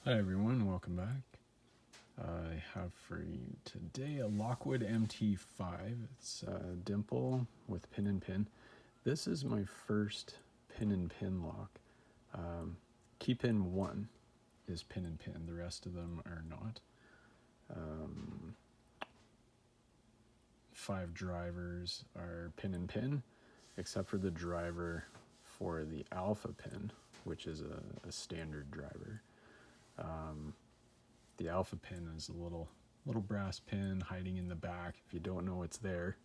Hi everyone, welcome back. I have for you today a Lockwood MT5. It's a dimple with pin and pin. This is my first pin and pin lock. Keypin 1 is pin and pin, the rest of them are not. 5 drivers are pin and pin, except for the driver for the alpha pin, which is a standard driver. The alpha pin is a little brass pin hiding in the back. If you don't know it's there,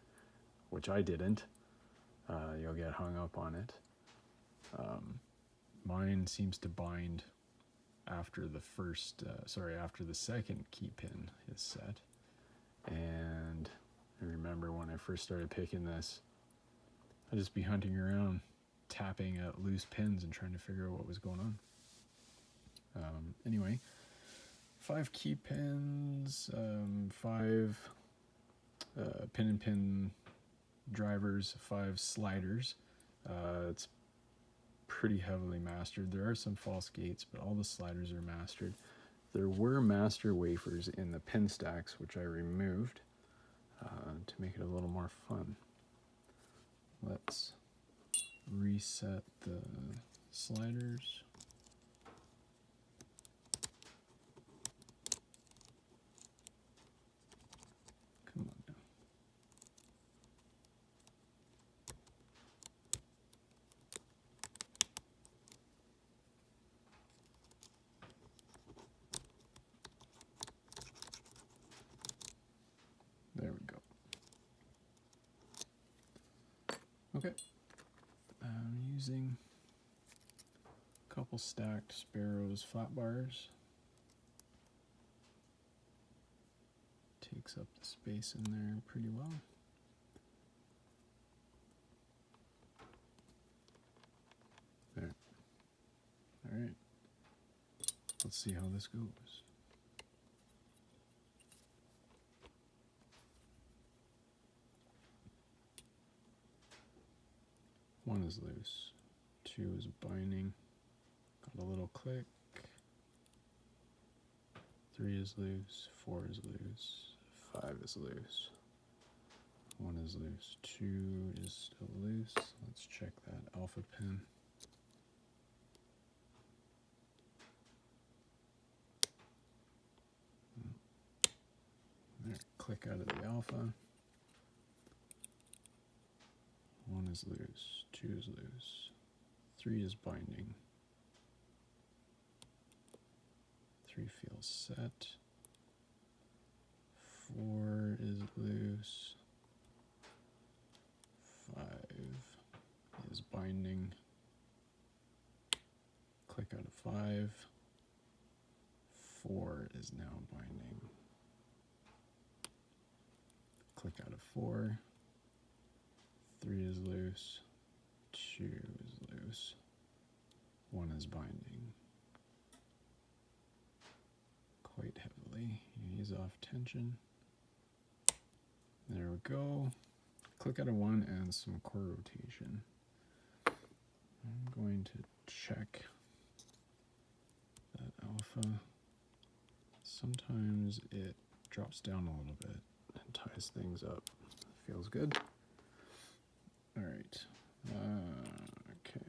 which I didn't, you'll get hung up on it. Mine seems to bind after the second key pin is set. And I remember when I first started picking this, I'd just be hunting around, tapping at loose pins and trying to figure out what was going on. Anyway, 5 key pins, 5 pin and pin drivers, 5 sliders. It's pretty heavily mastered. There are some false gates, but all the sliders are mastered. There were master wafers in the pin stacks, which I removed to make it a little more fun. Let's reset the sliders. Come on now. There we go. Okay. I'm using a couple stacked Sparrows flat bars. Takes up the space in there pretty well. There. All right. Let's see how this goes. One is loose. 2 is binding. Got a little click. 3 is loose. 4 is loose. 5 is loose. 1 is loose. 2 is still loose. Let's check that alpha pin. There, click out of the alpha. 1 is loose. 2 is loose. 3 is binding. 3 feels set. 4 is loose. 5 is binding. Click out of 5. 4 is now binding. Click out of 4. 3 is loose. 2 is loose. 1 is binding. Quite heavily. Ease off tension. There we go. Click out of 1 and some core rotation. I'm going to check that alpha. Sometimes it drops down a little bit and ties things up. Feels good. All right. Okay.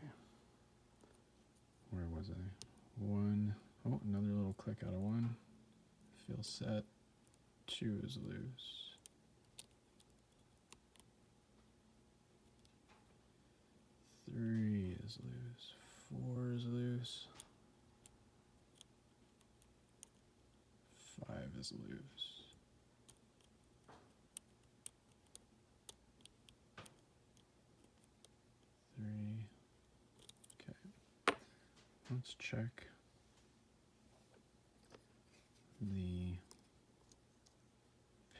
Where was I? 1. Oh, another little click out of 1. Feels set. 2 is loose. 3 is loose. 4 is loose. 5 is loose. 3. Okay. Let's check the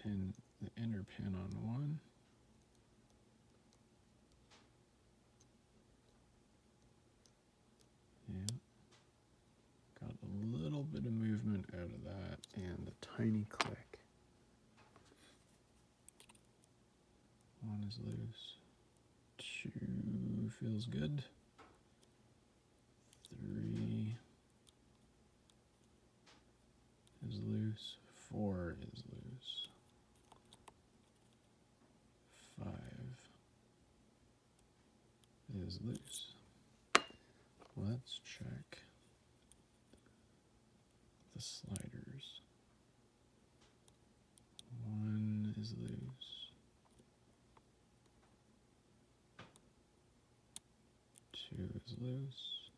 pin, the inner pin on 1. Yeah. Got a little bit of movement out of that and a tiny click. 1 is loose. 2 feels good. 3 is loose. 4 is loose. 5 is loose. Let's check the sliders. 1 is loose. 2 is loose.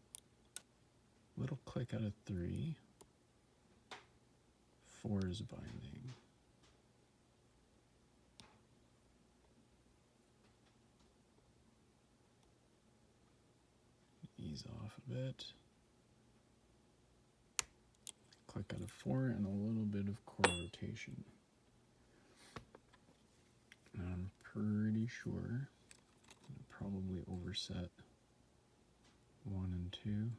Little click out of 3. 4 is binding. Ease off a bit. Click out of 4 and a little bit of core rotation. Now I'm pretty sure I probably overset 1 and 2.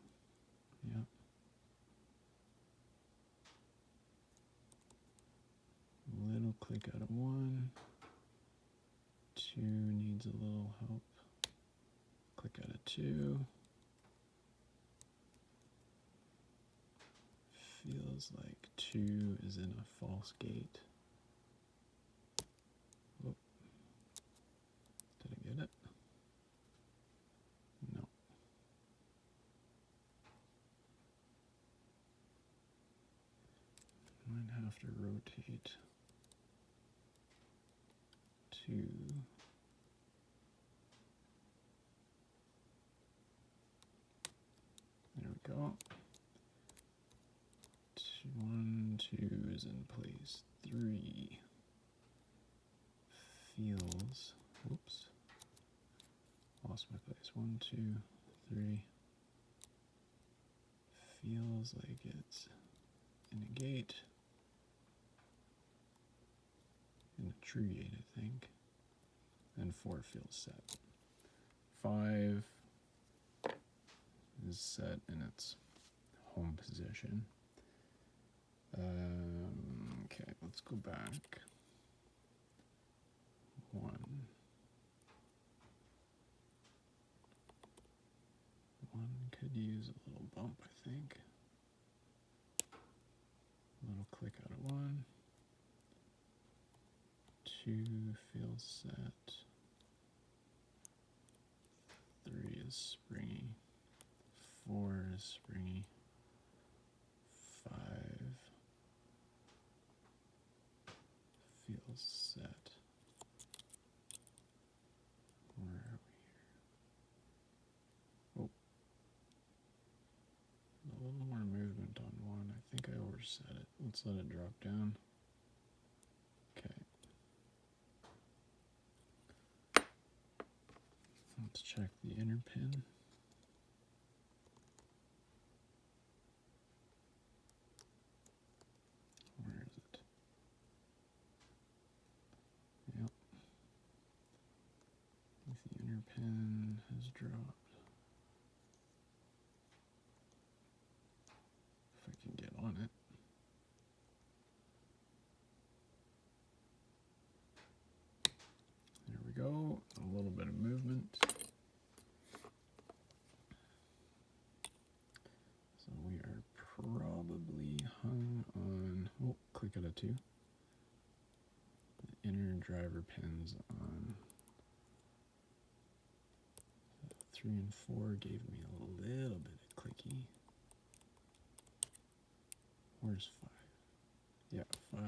Yep. Little click out of 1. 2 needs a little help. Click out of 2. Feels like 2 is in a false gate. Whoop. Did I get it? No. Might have to rotate 2. There we go. 1, 2 is in place. 3 feels, whoops, lost my place. 1, 2, 3 feels like it's in a gate, in a true gate, I think. And 4 feels set. 5 is set in its home position. Okay, let's go back. 1. 1 could use a little bump, I think. A little click out of 1. 2 feels set. 3 is springy. 4 is springy. 5 feels set. Where are we here? Oh. A little more movement on 1. I think I overset it. Let's let it drop down. Okay. Let's check the inner pin. Where is it? Yep. The inner pin has dropped. If I can get on it. There we go. A little bit of movement. So we are probably hung on, oh, click out of 2. The inner driver pins on 3 and 4 gave me a little bit of clicky. Where's 5? Yeah, 5.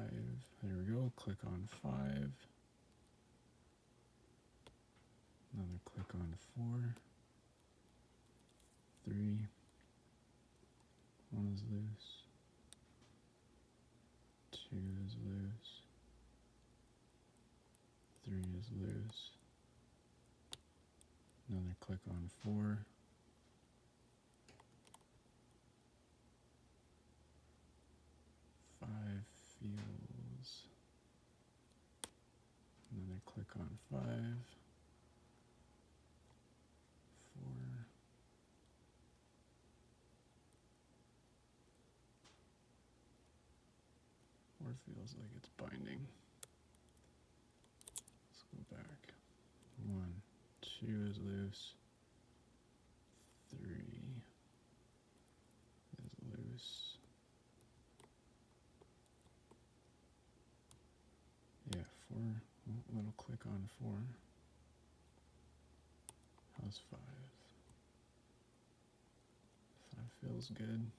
There we go. Click on 5. Another click on 4. 3. 1 is loose. 2 is loose. 3 is loose. Another click on 4. 5 feels. Another click on 5. 4. 4 feels like it's binding. Let's go back. 1, 2 is loose. 3 is loose. little click on 4. How's 5? 5 feels good.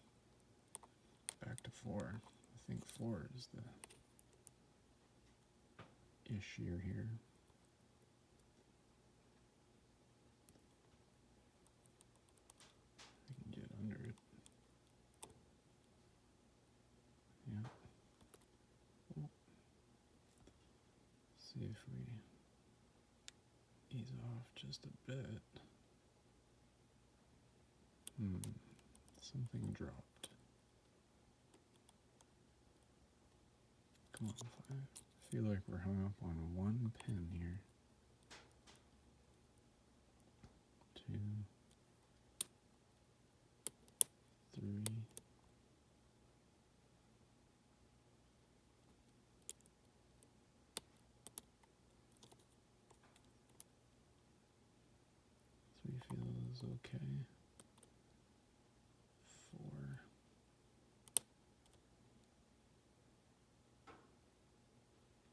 Back to 4. I think 4 is the issue here. I can get under it. Yeah. Oh. See if we ease off just a bit. Something dropped. Come on, 5. I feel like we're hung up on one pin here. 2, 3. 3 feels okay. 4.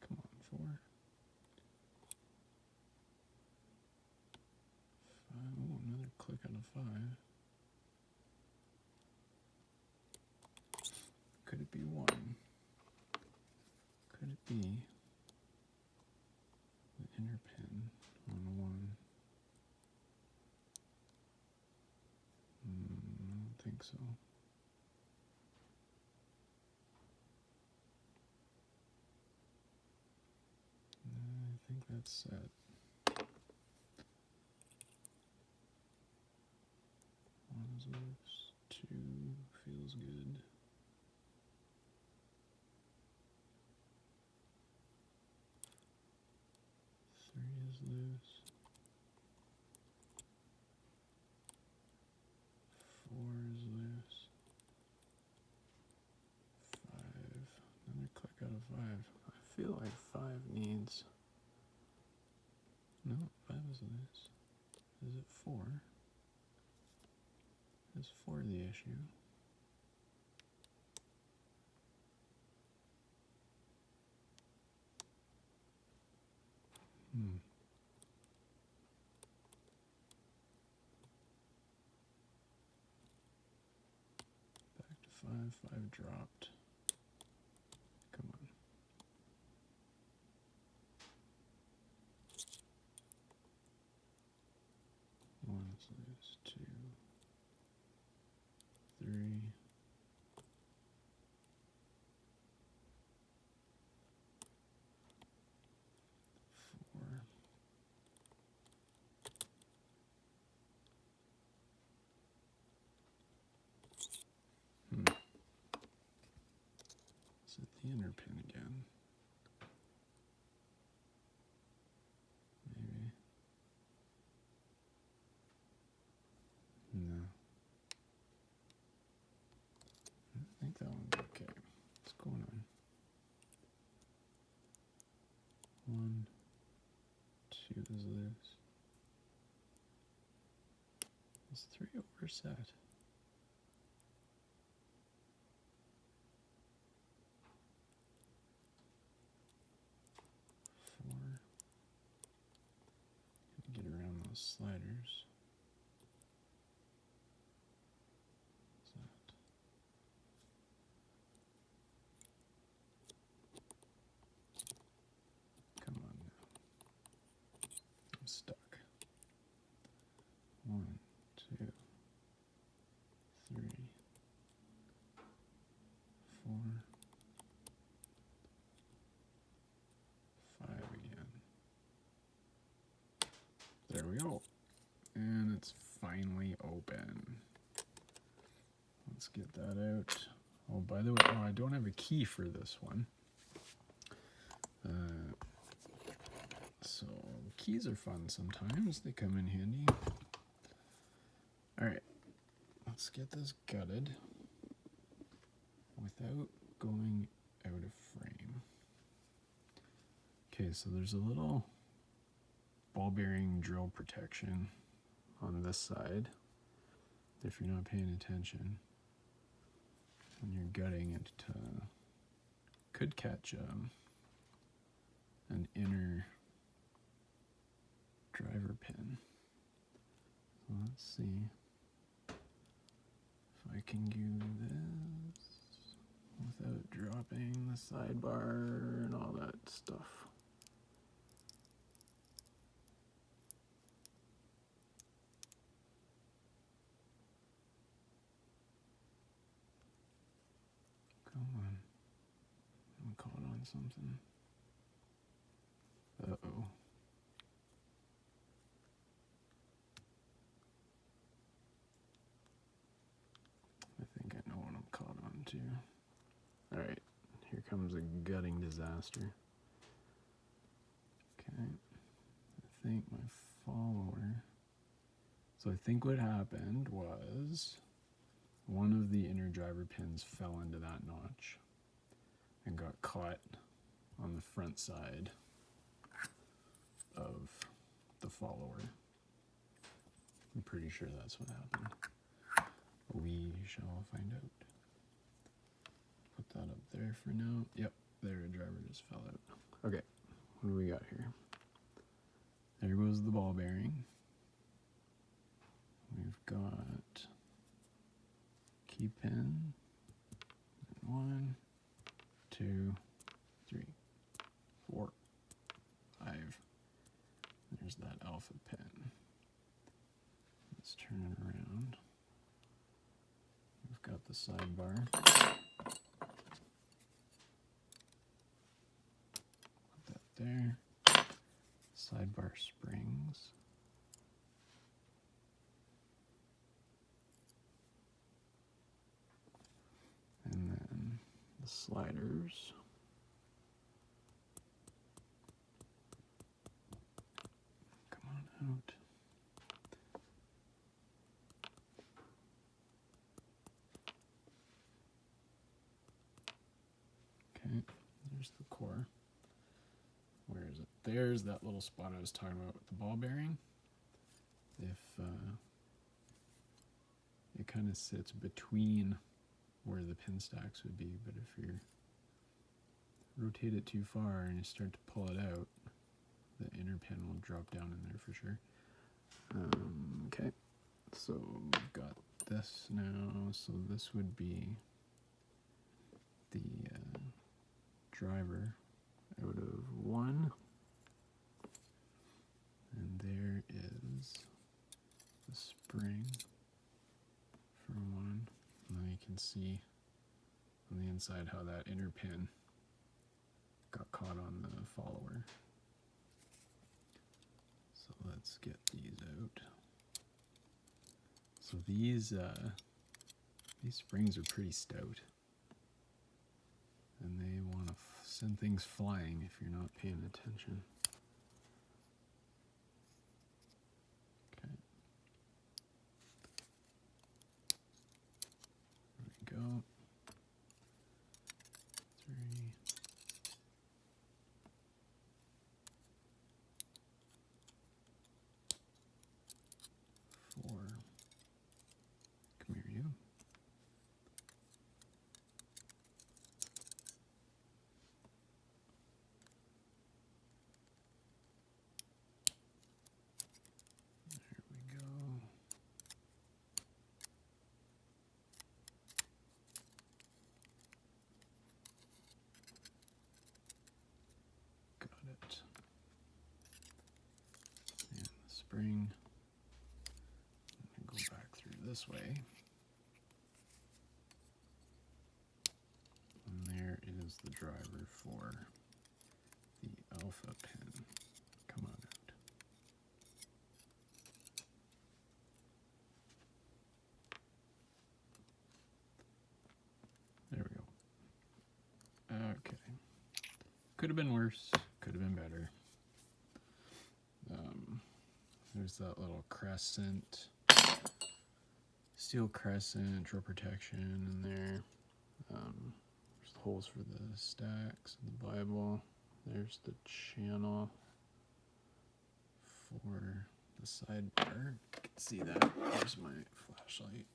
Come on, 4. 5. Oh, another click on a 5. Could it be 1? Could it be the inner pin on 1? I don't think so. I think that's set. 1 is loose. 2 feels good. 3 is loose. 4 is loose. 5. Another click out of 5. I feel like 5 needs. No, 5 is loose. Is it 4? Is 4 the issue? Back to 5. 5 dropped. Come on. 1 is loose. 2, 3. 4. Is it the inner pin again? Maybe. No. I think that one's okay. What's going on? 1, 2 is loose. Is 3 overset? 4. Get around those sliders. What's that? Come on now. I'm stuck. 1, 2, 3, 4, 5 again. There we go. And it's finally open. Let's get that out. Oh, by the way, I don't have a key for this one. So keys are fun sometimes. They come in handy. All right, let's get this gutted without going out of frame. Okay, so there's a little ball bearing drill protection on this side. If you're not paying attention when you're gutting, it could catch an inner driver pin. So let's see if I can do this without dropping the sidebar and all that stuff. Come on. I'm caught on something. Uh-oh. I think I know what I'm caught on too. Alright, here comes a gutting disaster. Okay, I think my follower. So I think what happened was one of the inner driver pins fell into that notch and got caught on the front side of the follower. I'm pretty sure that's what happened. We shall find out. Put that up there for now. Yep, there, a driver just fell out. Okay, what do we got here? There goes the ball bearing. We've got key pin. 1, 2, 3, 4, 5. There's that alpha pin. Let's turn it around. We've got the sidebar. Put that there. Sidebar springs. And then the sliders. Come on out. Okay, there's the core. Where is it? There's that little spot I was talking about with the ball bearing. If it kind of sits between where the pin stacks would be, but if you rotate it too far and you start to pull it out, the inner pin will drop down in there for sure. Okay, so we've got this now. So this would be the driver out of 1, and there is the spring for 1. Now you can see on the inside how that inner pin got caught on the follower. So let's get these out. So these springs are pretty stout, and they want to send things flying if you're not paying attention. Okay. There we go. 3. 4. Come here, you. There we go. Got it. And the spring. Go back through this way. And there is the driver for the alpha pin. Come on out. There we go. Okay. Could have been worse. Could have been better. There's that little crescent, steel crescent, drill protection in there. There's the holes for the stacks and the Bible. There's the channel for the sidebar. You can see that. There's my flashlight.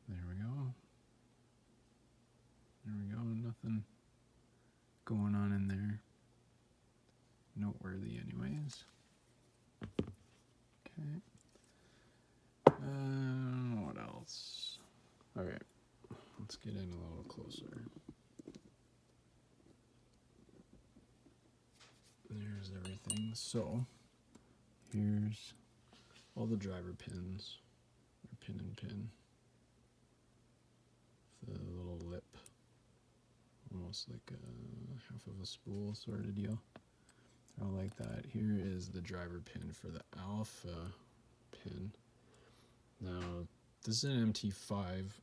There we go. There we go. Nothing going on in there. Noteworthy anyways. Okay, let's get in a little closer. There's everything. So here's all the driver pins, or pin and pin. The little lip, almost like a half of a spool sort of deal. I like that. Here is the driver pin for the alpha pin. Now, this is an MT5.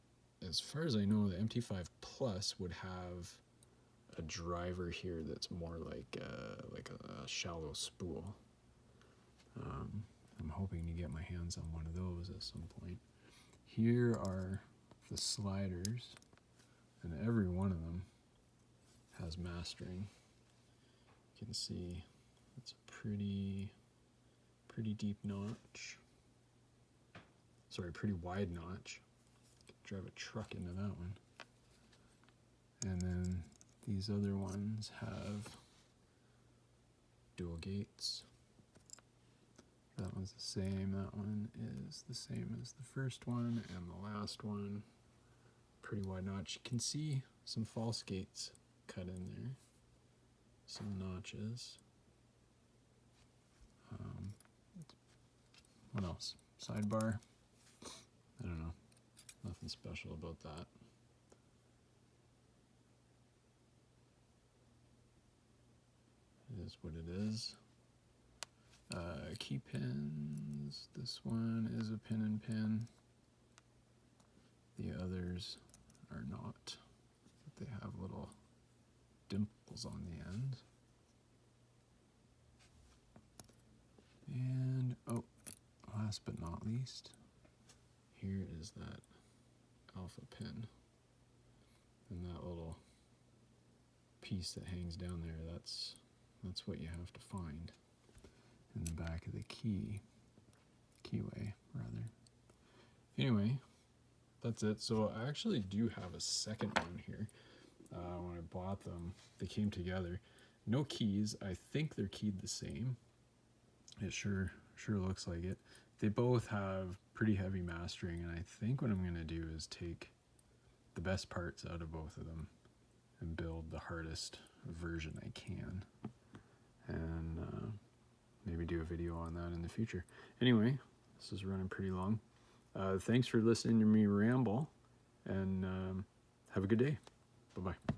As far as I know, the MT5 Plus would have a driver here that's more like a shallow spool. I'm hoping to get my hands on one of those at some point. Here are the sliders, and every one of them has mastering. You can see it's a pretty deep notch. Sorry, pretty wide notch. Could drive a truck into that one. And then these other ones have dual gates. That one's the same. That one is the same as the first one and the last one. Pretty wide notch. You can see some false gates cut in there. Some notches. What else? Sidebar. I don't know. Nothing special about that. It is what it is. Key pins. This one is a pin and pin. The others are not. But they have little dimples on the end. And, oh, last but not least, here is that alpha pin. And that little piece that hangs down there, that's what you have to find in the back of the keyway, rather. Anyway, that's it. So I actually do have a second one here. When I bought them, they came together. No keys. I think they're keyed the same. It sure looks like it. They both have pretty heavy mastering, and I think what I'm going to do is take the best parts out of both of them and build the hardest version I can, and maybe do a video on that in the future. Anyway, this is running pretty long. Thanks for listening to me ramble, and have a good day. Bye-bye.